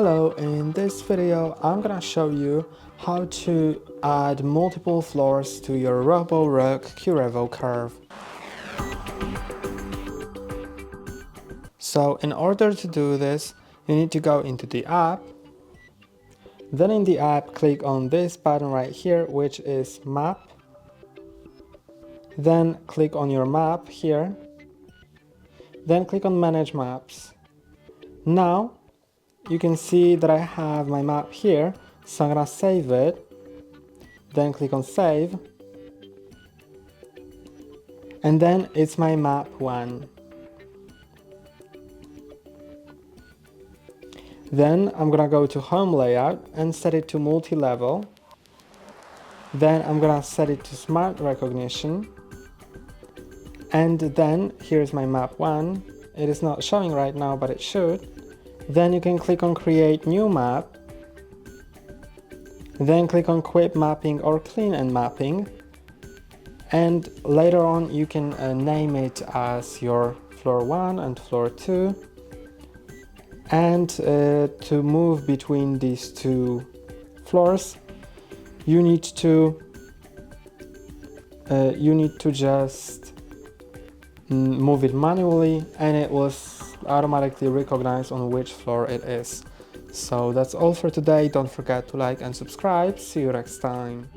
Hello, in this video I'm gonna show you how to add multiple floors to your Roborock QRevo Curv. So in order to do this, you need to go into the app. Then in the app, click on this button right here, which is Map. Then click on your map here. Then click on Manage Maps. Now you can see that I have my map here, so I'm gonna save it. Then click on Save. And then it's my map 1. Then I'm gonna go to Home Layout and set it to Multi-Level. Then I'm gonna set it to Smart Recognition. And then here's my map 1. It is not showing right now, but it should. Then you can click on Create New Map. Then click on Quit Mapping or Clean and Mapping. And later on you can name it as your Floor 1 and Floor 2. And to move between these two floors, you need to just move it manually, and it will automatically recognize on which floor it is. So that's all for today. Don't forget to like and subscribe. See you next time.